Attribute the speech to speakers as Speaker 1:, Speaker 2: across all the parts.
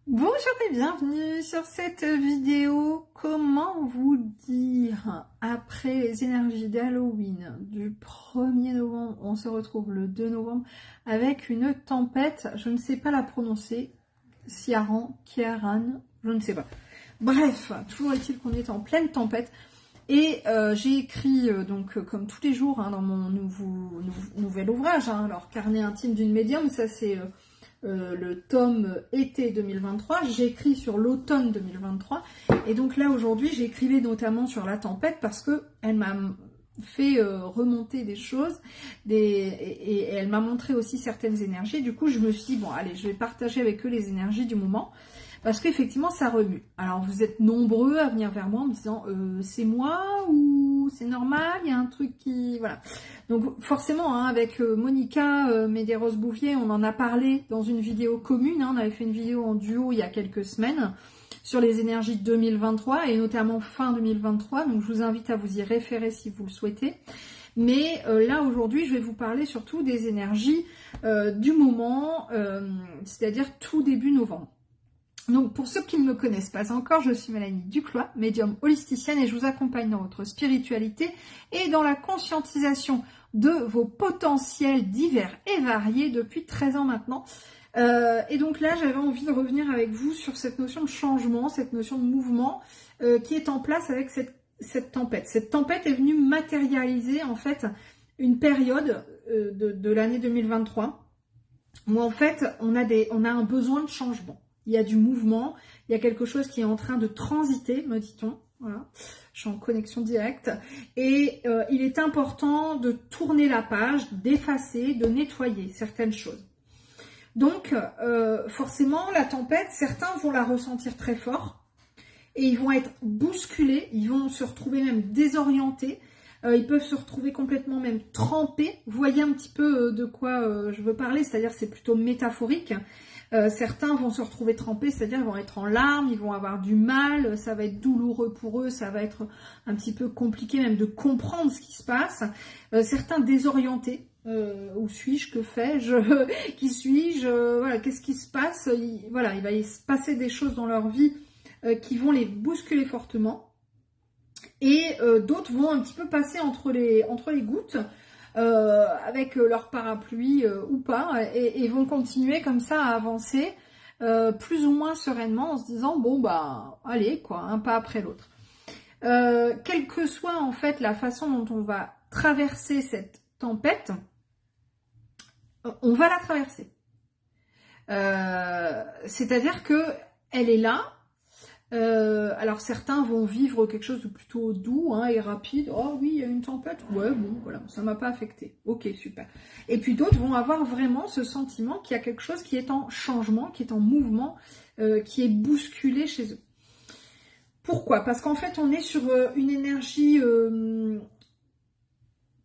Speaker 1: Bonjour et bienvenue sur cette vidéo. Comment vous dire, après les énergies d'Halloween du 1er novembre, on se retrouve le 2 novembre avec une tempête, je ne sais pas la prononcer, Ciaran, Kiaran, je ne sais pas. Bref, toujours est-il qu'on est en pleine tempête. Et j'ai écrit, donc comme tous les jours, dans mon nouvel ouvrage, alors Carnet intime d'une médium, ça c'est le tome été 2023, j'ai écrit sur l'automne 2023, et donc là aujourd'hui j'écrivais notamment sur la tempête parce que elle m'a fait remonter des choses, et elle m'a montré aussi certaines énergies. Du coup je me suis dit, bon allez, je vais partager avec eux les énergies du moment, parce qu'effectivement ça remue. Alors vous êtes nombreux à venir vers moi en me disant c'est moi ou c'est normal, il y a un truc qui... Voilà. Donc forcément, avec Monica Medeiros-Bouvier, on en a parlé dans une vidéo commune, on avait fait une vidéo en duo il y a quelques semaines sur les énergies de 2023 et notamment fin 2023, donc je vous invite à vous y référer si vous le souhaitez. Mais là aujourd'hui je vais vous parler surtout des énergies du moment, c'est-à-dire tout début novembre. Donc pour ceux qui ne me connaissent pas encore, je suis Mélanie Duclois, médium holisticienne, et je vous accompagne dans votre spiritualité et dans la conscientisation de vos potentiels divers et variés depuis 13 ans maintenant. Et donc là, j'avais envie de revenir avec vous sur cette notion de changement, cette notion de mouvement qui est en place avec cette tempête. Cette tempête est venue matérialiser en fait une période de l'année 2023 où en fait on a un besoin de changement. Il y a du mouvement, il y a quelque chose qui est en train de transiter, me dit-on. Voilà, je suis en connexion directe. Et il est important de tourner la page, d'effacer, de nettoyer certaines choses. Donc, forcément, la tempête, certains vont la ressentir très fort. Et ils vont être bousculés, ils vont se retrouver même désorientés. Ils peuvent se retrouver complètement même trempés. Vous voyez un petit peu de quoi je veux parler, c'est-à-dire c'est plutôt métaphorique. Certains vont se retrouver trempés, c'est-à-dire ils vont être en larmes, ils vont avoir du mal, ça va être douloureux pour eux, ça va être un petit peu compliqué même de comprendre ce qui se passe. Certains désorientés, où suis-je, que fais-je, qui suis-je, voilà, qu'est-ce qui se passe, voilà, il va y se passer des choses dans leur vie qui vont les bousculer fortement. Et d'autres vont un petit peu passer entre les gouttes, avec leur parapluie ou pas, et vont continuer comme ça à avancer plus ou moins sereinement en se disant bon bah allez quoi, un pas après l'autre. Quelle que soit en fait la façon dont on va traverser cette tempête, on va la traverser. C'est-à-dire que elle est là. Alors certains vont vivre quelque chose de plutôt doux et rapide. Oh oui, il y a une tempête. Ouais, bon, voilà, ça m'a pas affecté. Ok, super. Et puis d'autres vont avoir vraiment ce sentiment qu'il y a quelque chose qui est en changement, qui est en mouvement, qui est bousculé chez eux. Pourquoi? Parce qu'en fait, on est sur une énergie,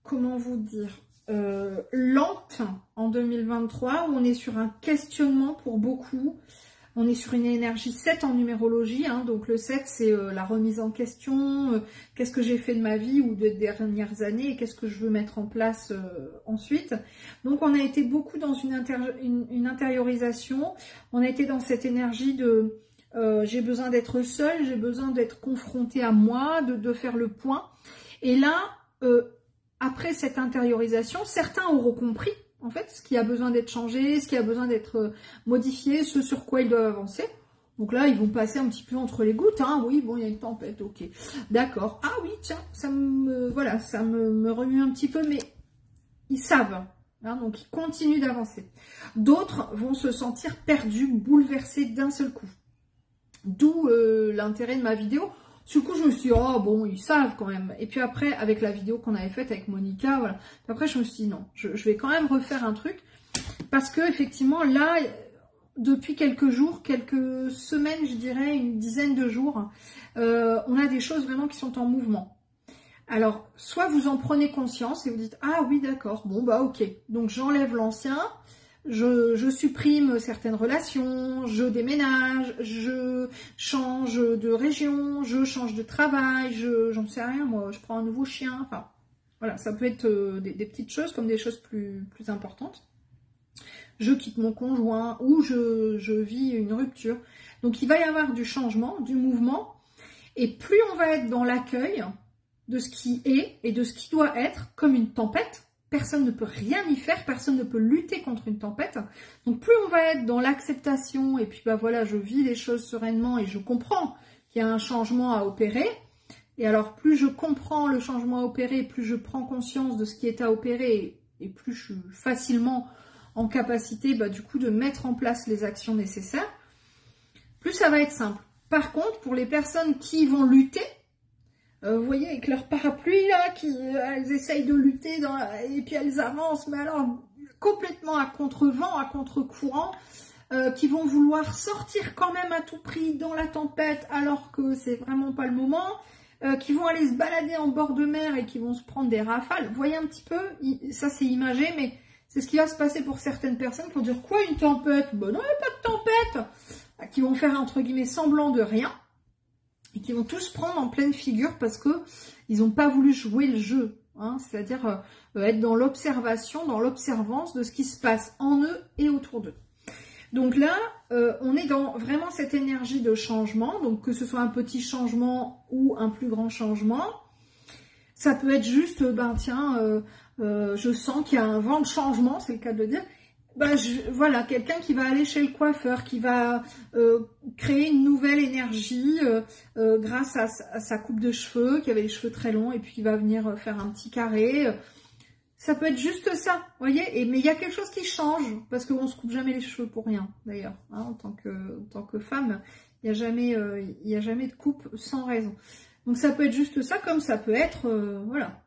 Speaker 1: comment vous dire, lente en 2023, où on est sur un questionnement pour beaucoup. On est sur une énergie 7 en numérologie, donc le 7 c'est la remise en question, qu'est-ce que j'ai fait de ma vie ou des dernières années et qu'est-ce que je veux mettre en place ensuite. Donc on a été beaucoup dans une intériorisation, on a été dans cette énergie de j'ai besoin d'être seule, j'ai besoin d'être confrontée à moi, de faire le point. Et là, après cette intériorisation, certains auront compris en fait, ce qui a besoin d'être changé, ce qui a besoin d'être modifié, ce sur quoi ils doivent avancer. Donc là, ils vont passer un petit peu entre les gouttes. Oui, bon, il y a une tempête, ok. D'accord. Ah oui, tiens, ça me remue un petit peu, mais ils savent. Donc, ils continuent d'avancer. D'autres vont se sentir perdus, bouleversés d'un seul coup. D'où l'intérêt de ma vidéo. Du coup, je me suis dit, oh bon, ils savent quand même. Et puis après, avec la vidéo qu'on avait faite avec Monica, voilà. Puis après, je me suis dit, non, je vais quand même refaire un truc. Parce que effectivement, là, depuis quelques jours, quelques semaines, je dirais, une dizaine de jours, on a des choses vraiment qui sont en mouvement. Alors, soit vous en prenez conscience et vous dites, ah oui, d'accord, bon, bah ok. Donc, j'enlève l'ancien. Je supprime certaines relations, je déménage, je change de région, je change de travail, j'en sais rien, moi, je prends un nouveau chien, enfin, voilà, ça peut être des petites choses comme des choses plus importantes. je quitte mon conjoint ou je vis une rupture. Donc il va y avoir du changement, du mouvement, et plus on va être dans l'accueil de ce qui est et de ce qui doit être, comme une tempête, personne ne peut rien y faire, personne ne peut lutter contre une tempête. Donc plus on va être dans l'acceptation, et puis bah voilà, je vis les choses sereinement et je comprends qu'il y a un changement à opérer. Et alors plus je comprends le changement à opérer, plus je prends conscience de ce qui est à opérer, et plus je suis facilement en capacité bah, du coup de mettre en place les actions nécessaires, plus ça va être simple. Par contre, pour les personnes qui vont lutter, vous voyez, avec leur parapluie, là, elles essayent de lutter, et puis elles avancent, mais alors complètement à contre-vent, à contre-courant, qui vont vouloir sortir quand même à tout prix dans la tempête, alors que c'est vraiment pas le moment, qui vont aller se balader en bord de mer et qui vont se prendre des rafales. Vous voyez un petit peu, ça c'est imagé, mais c'est ce qui va se passer pour certaines personnes qui vont dire, quoi, une tempête? Ben non, il n'y a pas de tempête, qui vont faire, entre guillemets, semblant de rien, et qui vont tous prendre en pleine figure parce que ils n'ont pas voulu jouer le jeu, hein, c'est-à-dire être dans l'observation, dans l'observance de ce qui se passe en eux et autour d'eux. Donc là, on est dans vraiment cette énergie de changement, donc que ce soit un petit changement ou un plus grand changement. Ça peut être juste, ben tiens, je sens qu'il y a un vent de changement, c'est le cas de le dire. Ben, voilà, quelqu'un qui va aller chez le coiffeur, qui va créer une nouvelle énergie grâce à sa coupe de cheveux, qui avait les cheveux très longs, et puis qui va venir faire un petit carré. Ça peut être juste ça, vous voyez. Mais il y a quelque chose qui change, parce qu'on ne se coupe jamais les cheveux pour rien, d'ailleurs. Hein, en tant que femme, il n'y a jamais de coupe sans raison. Donc ça peut être juste ça, comme ça peut être, voilà,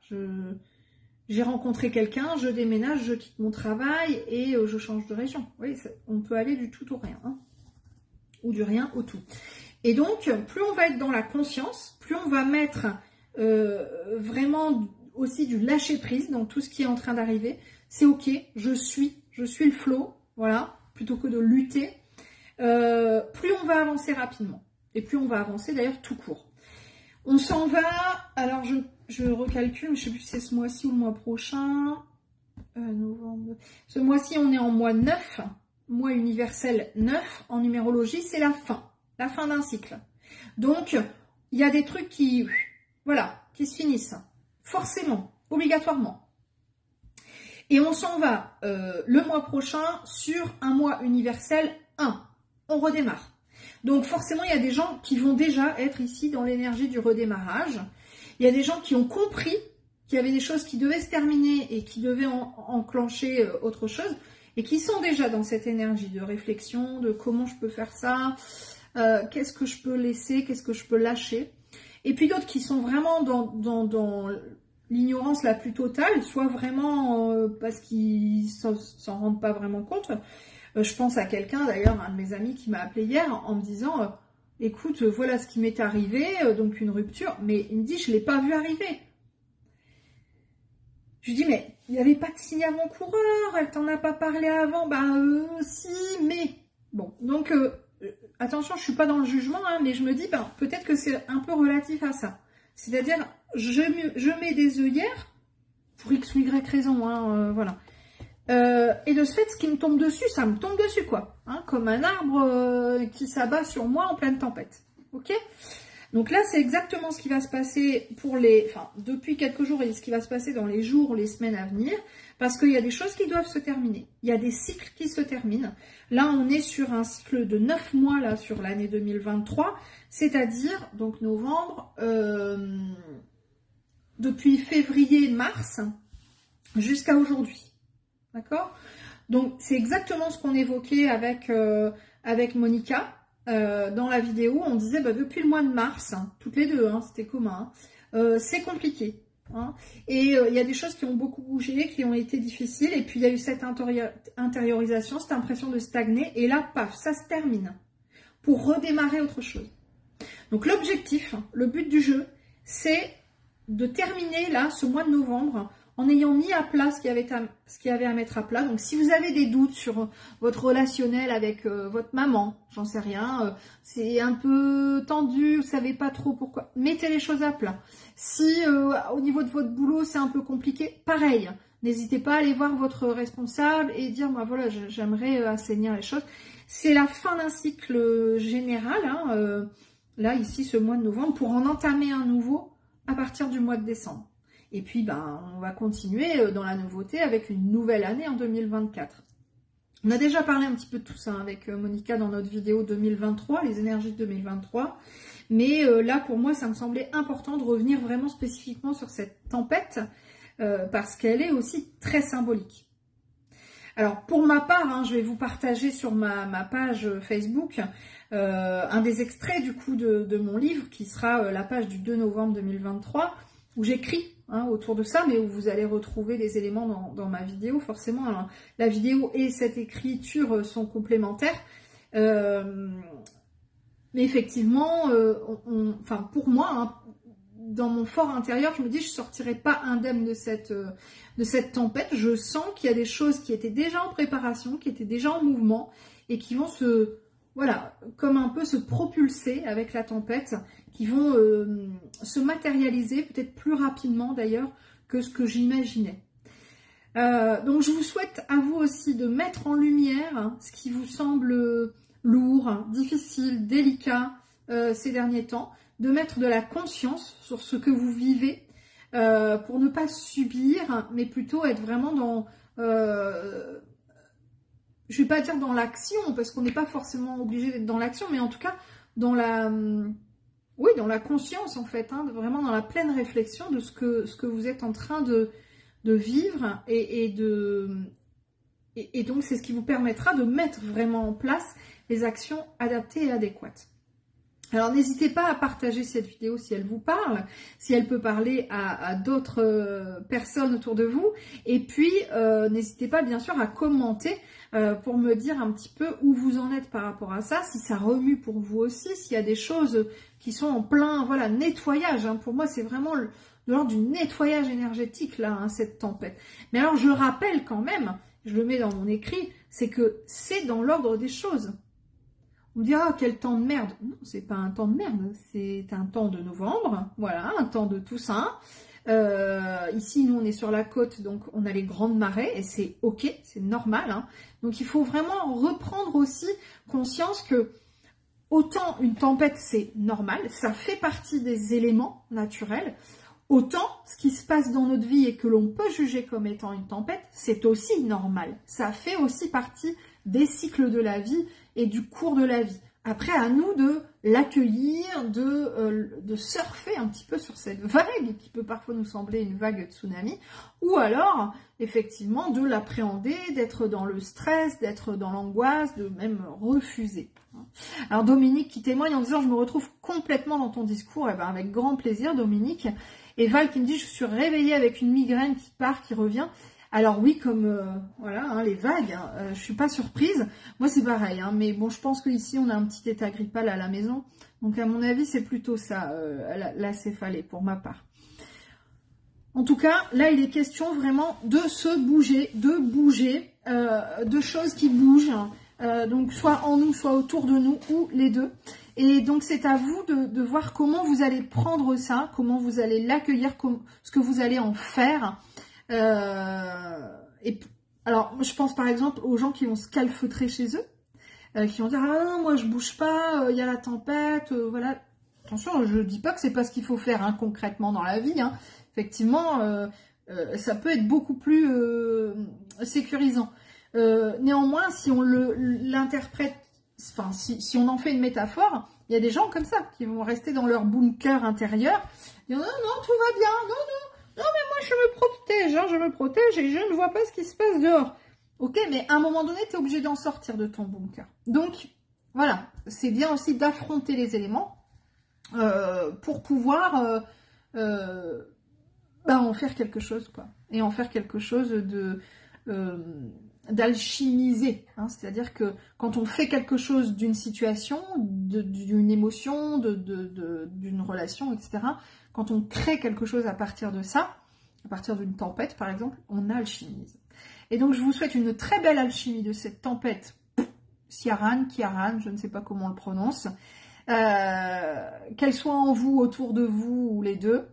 Speaker 1: j'ai rencontré quelqu'un, je déménage, je quitte mon travail et je change de région. Oui, on peut aller du tout au rien, hein, ou du rien au tout. Et donc, plus on va être dans la conscience, plus on va mettre vraiment aussi du lâcher-prise dans tout ce qui est en train d'arriver. C'est ok, je suis le flow, voilà, plutôt que de lutter. Plus on va avancer rapidement. Et plus on va avancer d'ailleurs tout court. On s'en va, alors je recalcule, je ne sais plus si c'est ce mois-ci ou le mois prochain. Novembre. Ce mois-ci, on est en mois 9, mois universel 9. En numérologie, c'est la fin d'un cycle. Donc, il y a des trucs qui se finissent. Forcément, obligatoirement. Et on s'en va le mois prochain sur un mois universel 1. On redémarre. Donc forcément, il y a des gens qui vont déjà être ici dans l'énergie du redémarrage. Il y a des gens qui ont compris qu'il y avait des choses qui devaient se terminer et qui devaient enclencher autre chose et qui sont déjà dans cette énergie de réflexion, de comment je peux faire ça, qu'est-ce que je peux laisser, qu'est-ce que je peux lâcher. Et puis d'autres qui sont vraiment dans l'ignorance la plus totale, soit vraiment parce qu'ils s'en rendent pas vraiment compte. Je pense à quelqu'un, d'ailleurs, un de mes amis qui m'a appelé hier en me disant écoute, voilà ce qui m'est arrivé, donc une rupture, mais il me dit je ne l'ai pas vu arriver. Je lui dis mais il n'y avait pas de signe avant-coureur, elle t'en a pas parlé avant, si, mais bon, donc attention, je ne suis pas dans le jugement, hein, mais je me dis peut-être que c'est un peu relatif à ça. C'est-à-dire, je mets des œillères pour X ou Y raison, hein, voilà. Et de ce fait, ce qui me tombe dessus, ça me tombe dessus, quoi. Hein, comme un arbre qui s'abat sur moi en pleine tempête. Ok? Donc là, c'est exactement ce qui va se passer depuis quelques jours et ce qui va se passer dans les jours, les semaines à venir. Parce qu'il y a des choses qui doivent se terminer. Il y a des cycles qui se terminent. Là, on est sur un cycle de 9 mois, là, sur l'année 2023. C'est-à-dire, donc novembre, depuis février-mars jusqu'à aujourd'hui. D'accord? Donc, c'est exactement ce qu'on évoquait avec Monica dans la vidéo. On disait, depuis le mois de mars, toutes les deux, hein, c'était commun, c'est compliqué. Hein, et il y a des choses qui ont beaucoup bougé, qui ont été difficiles. Et puis, il y a eu cette intériorisation, cette impression de stagner. Et là, paf, ça se termine pour redémarrer autre chose. Donc, l'objectif, le but du jeu, c'est de terminer, là, ce mois de novembre, en ayant mis à plat ce qu'il y avait à mettre à plat. Donc, si vous avez des doutes sur votre relationnel avec votre maman, j'en sais rien, c'est un peu tendu, vous savez pas trop pourquoi, mettez les choses à plat. Si au niveau de votre boulot, c'est un peu compliqué, pareil, n'hésitez pas à aller voir votre responsable et dire, moi voilà, j'aimerais assainir les choses. C'est la fin d'un cycle général, hein, là, ici, ce mois de novembre, pour en entamer un nouveau à partir du mois de décembre. Et puis, ben, on va continuer dans la nouveauté avec une nouvelle année en 2024. On a déjà parlé un petit peu de tout ça avec Monica dans notre vidéo 2023, les énergies de 2023. Mais là, pour moi, ça me semblait important de revenir vraiment spécifiquement sur cette tempête parce qu'elle est aussi très symbolique. Alors, pour ma part, hein, je vais vous partager sur ma page Facebook un des extraits du coup de mon livre qui sera la page du 2 novembre 2023 où j'écris autour de ça, mais où vous allez retrouver des éléments dans ma vidéo, forcément. Alors, la vidéo et cette écriture sont complémentaires. Mais effectivement, enfin pour moi, hein, dans mon fort intérieur, je me dis je ne sortirai pas indemne de cette tempête. Je sens qu'il y a des choses qui étaient déjà en préparation, qui étaient déjà en mouvement et qui vont comme un peu se propulser avec la tempête, qui vont se matérialiser peut-être plus rapidement d'ailleurs que ce que j'imaginais. Donc je vous souhaite à vous aussi de mettre en lumière ce qui vous semble lourd, difficile, délicat ces derniers temps, de mettre de la conscience sur ce que vous vivez pour ne pas subir, mais plutôt être vraiment dans, je vais pas dire dans l'action, parce qu'on n'est pas forcément obligé d'être dans l'action, mais en tout cas dans la conscience en fait, hein, vraiment dans la pleine réflexion de ce que vous êtes en train de vivre et donc c'est ce qui vous permettra de mettre vraiment en place les actions adaptées et adéquates. Alors n'hésitez pas à partager cette vidéo si elle vous parle, si elle peut parler à d'autres personnes autour de vous, et puis n'hésitez pas bien sûr à commenter pour me dire un petit peu où vous en êtes par rapport à ça, si ça remue pour vous aussi, s'il y a des choses qui sont en plein nettoyage, hein. Pour moi c'est vraiment de l'ordre du nettoyage énergétique là, hein, cette tempête. Mais alors je rappelle quand même, je le mets dans mon écrit, c'est que c'est dans l'ordre des choses. On me dit, ah, quel temps de merde. Non, c'est pas un temps de merde, c'est un temps de novembre, voilà, un temps de Toussaint. Ici, nous, on est sur la côte, donc on a les grandes marées, et c'est ok, c'est normal. Hein. Donc, il faut vraiment reprendre aussi conscience que autant une tempête, c'est normal, ça fait partie des éléments naturels, autant ce qui se passe dans notre vie et que l'on peut juger comme étant une tempête, c'est aussi normal. Ça fait aussi partie des cycles de la vie et du cours de la vie. Après, à nous de l'accueillir, de surfer un petit peu sur cette vague qui peut parfois nous sembler une vague tsunami, ou alors, effectivement, de l'appréhender, d'être dans le stress, d'être dans l'angoisse, de même refuser. Alors Dominique qui témoigne en disant « Je me retrouve complètement dans ton discours », eh ben, avec grand plaisir Dominique. Et Val qui me dit « Je suis réveillée avec une migraine qui part, qui revient ». Alors oui, comme les vagues, hein, je suis pas surprise. Moi c'est pareil, hein, mais bon, je pense qu'ici on a un petit état grippal à la maison, donc à mon avis c'est plutôt ça, la céphalée pour ma part. En tout cas, là il est question vraiment de se bouger, de choses qui bougent, donc soit en nous, soit autour de nous, ou les deux. Et donc c'est à vous de voir comment vous allez prendre ça, comment vous allez l'accueillir, ce que vous allez en faire. Alors, je pense par exemple aux gens qui vont se calfeutrer chez eux, qui vont dire « Ah non, moi je bouge pas, il y a la tempête, voilà. » Attention, je dis pas que c'est pas ce qu'il faut faire hein, concrètement dans la vie. Hein. Effectivement, ça peut être beaucoup plus sécurisant. Néanmoins, si on l'interprète, enfin, si on en fait une métaphore, il y a des gens comme ça qui vont rester dans leur bunker intérieur. Ils vont dire « Non, tout va bien, non, mais moi je me protège et je ne vois pas ce qui se passe dehors. » Ok, mais à un moment donné, tu es obligé d'en sortir de ton bunker. Donc, voilà, c'est bien aussi d'affronter les éléments pour pouvoir en faire quelque chose, quoi. Et en faire quelque chose d'alchimisé. Hein, c'est-à-dire que quand on fait quelque chose d'une situation, d'une émotion, d'une relation, etc., quand on crée quelque chose à partir de ça, à partir d'une tempête par exemple, on alchimise. Et donc je vous souhaite une très belle alchimie de cette tempête, Ciaran, je ne sais pas comment on le prononce, qu'elle soit en vous, autour de vous, ou les deux.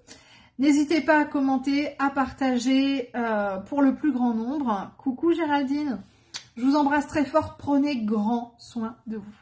Speaker 1: N'hésitez pas à commenter, à partager pour le plus grand nombre. Coucou Géraldine, je vous embrasse très fort, prenez grand soin de vous.